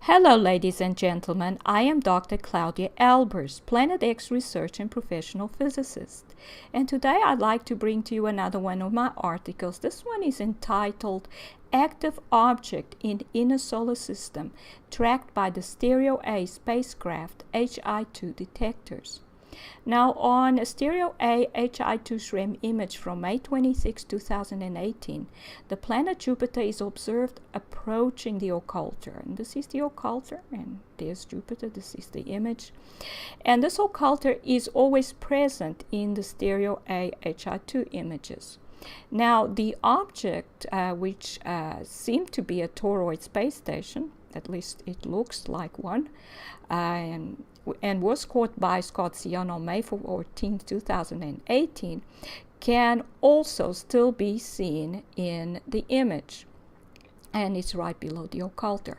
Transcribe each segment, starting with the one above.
Hello, ladies and gentlemen. I am Dr. Claudia Albers, Planet X research and professional physicist. And today I'd like to bring to you another one of my articles. This one is entitled Active Object in Inner Solar System Tracked by the Stereo A Spacecraft HI2 Detectors. Now, on a Stereo A HI2 SRAM image from May 26, 2018, the planet Jupiter is observed approaching the occulter. And this is the occulter, and there's Jupiter. This is the image. And this occulter is always present in the Stereo A HI2 images. Now, the object, which seemed to be a toroid space station, at least it looks like one, and was caught by Scott Sion on May 14, 2018, can also still be seen in the image. And it's right below the occulter.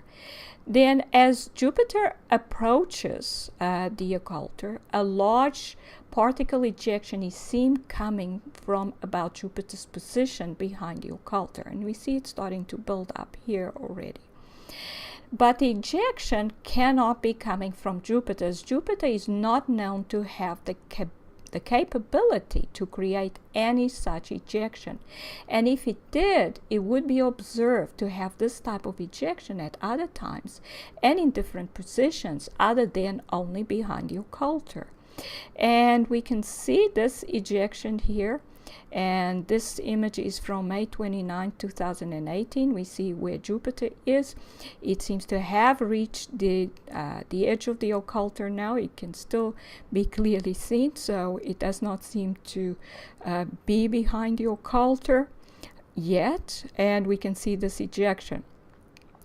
Then, as Jupiter approaches the occulter, a large particle ejection is seen coming from about Jupiter's position behind the occulter. And we see it starting to build up here already. But the ejection cannot be coming from Jupiter, as Jupiter is not known to have the capability to create any such ejection. And if it did, it would be observed to have this type of ejection at other times and in different positions other than only behind the occulter. And we can see this ejection here. And this image is from May 29, 2018. We see where Jupiter is. It seems to have reached the edge of the occulter now. It can still be clearly seen, so it does not seem to be behind the occulter yet. And we can see this ejection.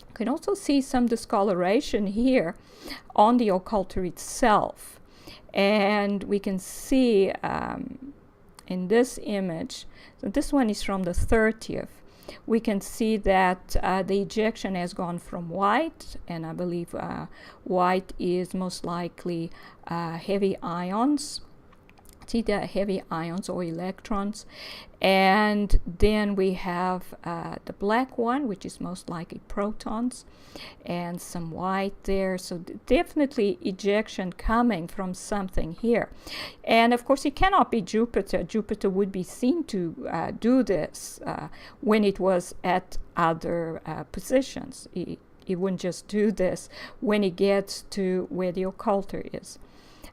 You can also see some discoloration here on the occulter itself. And we can see in this image, so this one is from the 30th, we can see that the ejection has gone from white, and I believe white is most likely heavy ions. See the heavy ions or electrons, and then we have the black one, which is most likely protons, and some white there. So definitely ejection coming from something here. And of course it cannot be Jupiter. Jupiter would be seen to do this when it was at other positions. It wouldn't just do this when it gets to where the occulter is.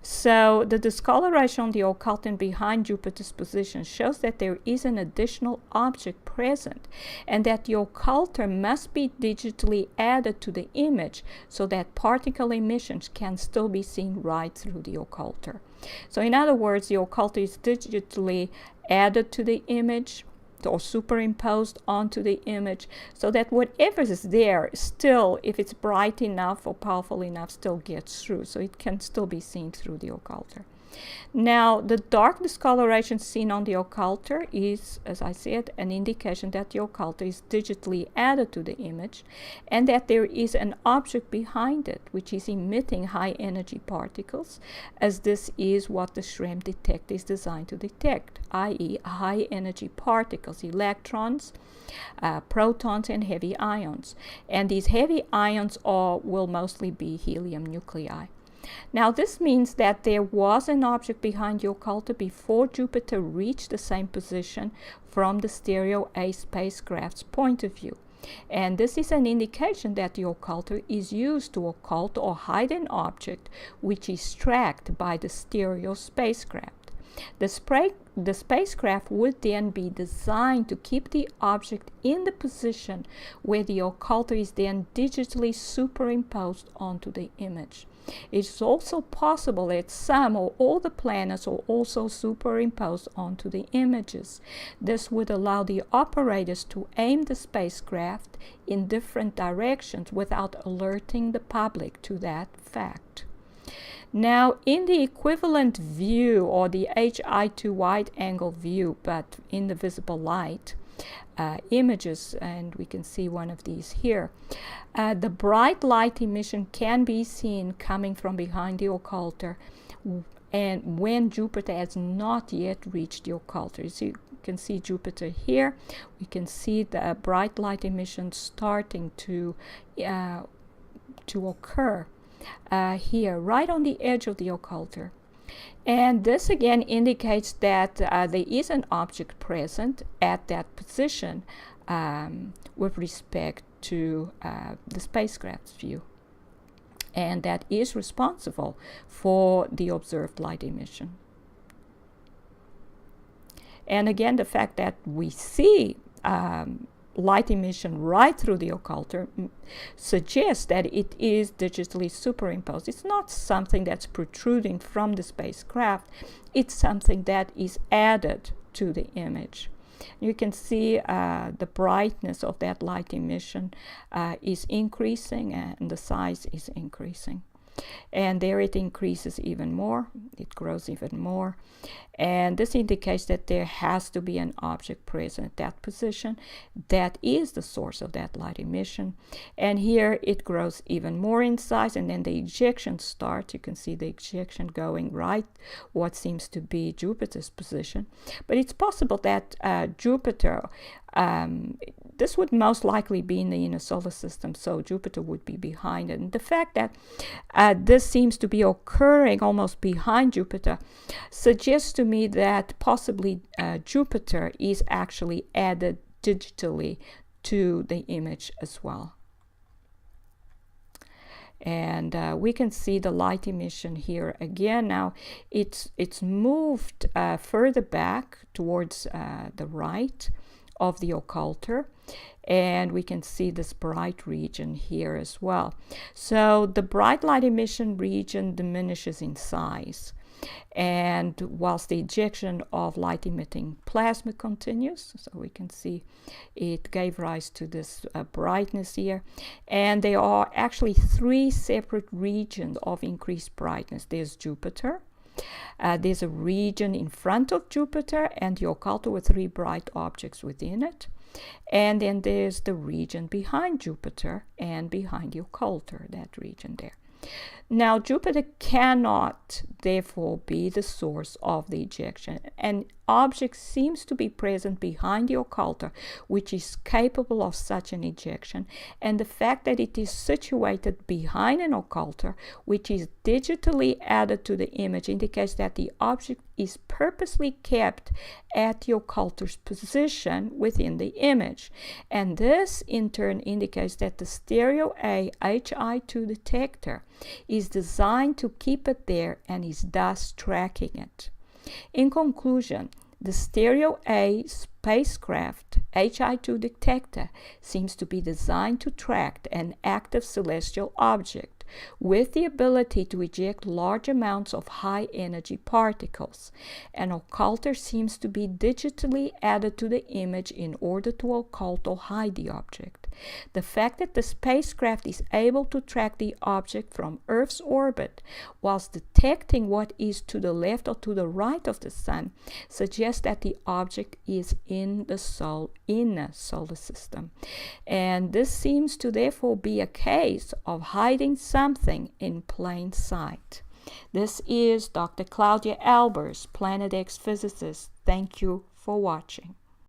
So the discoloration on the occultant behind Jupiter's position shows that there is an additional object present and that the occulter must be digitally added to the image so that particle emissions can still be seen right through the occulter. So in other words, the occulter is digitally added to the image or superimposed onto the image so that whatever is there still, if it's bright enough or powerful enough, still gets through. So it can still be seen through the occulter. Now, the dark discoloration seen on the occulter is, as I said, an indication that the occulter is digitally added to the image and that there is an object behind it which is emitting high energy particles, as this is what the SRAM detector is designed to detect, i.e. high energy particles, electrons, protons, and heavy ions. And these heavy ions will mostly be helium nuclei. Now, this means that there was an object behind the occulter before Jupiter reached the same position from the Stereo A spacecraft's point of view. And this is an indication that the occulter is used to occult or hide an object which is tracked by the Stereo spacecraft. The spacecraft would then be designed to keep the object in the position where the occulter is then digitally superimposed onto the image. It is also possible that some or all the planets are also superimposed onto the images. This would allow the operators to aim the spacecraft in different directions without alerting the public to that fact. Now, in the equivalent view, or the HI2 wide-angle view, but in the visible light images, and we can see one of these here, the bright light emission can be seen coming from behind the occulter, and when Jupiter has not yet reached the occulter. So you can see Jupiter here. We can see the bright light emission starting to to occur here, right on the edge of the occulter. And this again indicates that there is an object present at that position with respect to the spacecraft's view. And that is responsible for the observed light emission. And again, the fact that we see light emission right through the occulter suggests that it is digitally superimposed. It's not something that's protruding from the spacecraft. It's something that is added to the image. You can see the brightness of that light emission is increasing, and the size is increasing. And there it increases even more, it grows even more. And this indicates that there has to be an object present at that position that is the source of that light emission. And here it grows even more in size, and then the ejection starts. You can see the ejection going right what seems to be Jupiter's position. But it's possible that Jupiter, this would most likely be in the inner solar system, so Jupiter would be behind it. And the fact that this seems to be occurring almost behind Jupiter suggests to me that possibly Jupiter is actually added digitally to the image as well. And we can see the light emission here again. Now it's moved further back towards the right of the occulter, and we can see this bright region here as well. So the bright light emission region diminishes in size, and whilst the ejection of light emitting plasma continues, so we can see it gave rise to this brightness here. And there are actually three separate regions of increased brightness. There's Jupiter, there's a region in front of Jupiter and the occulter with three bright objects within it. And then there's the region behind Jupiter and behind the occulter, that region there. Now, Jupiter cannot, therefore, be the source of the ejection. An object seems to be present behind the occulter, which is capable of such an ejection. And the fact that it is situated behind an occulter, which is digitally added to the image, indicates that the object is purposely kept at the occulter's position within the image. And this, in turn, indicates that the stereo A Hi2 detector is designed to keep it there and is thus tracking it. In conclusion, the stereo A spacecraft Hi2 detector seems to be designed to track an active celestial object with the ability to eject large amounts of high energy particles. An occulter seems to be digitally added to the image in order to occult or hide the object. The fact that the spacecraft is able to track the object from Earth's orbit whilst detecting what is to the left or to the right of the Sun suggests that the object is in the inner solar system. And this seems to therefore be a case of hiding something in plain sight. This is Dr. Claudia Albers, Planet X physicist. Thank you for watching.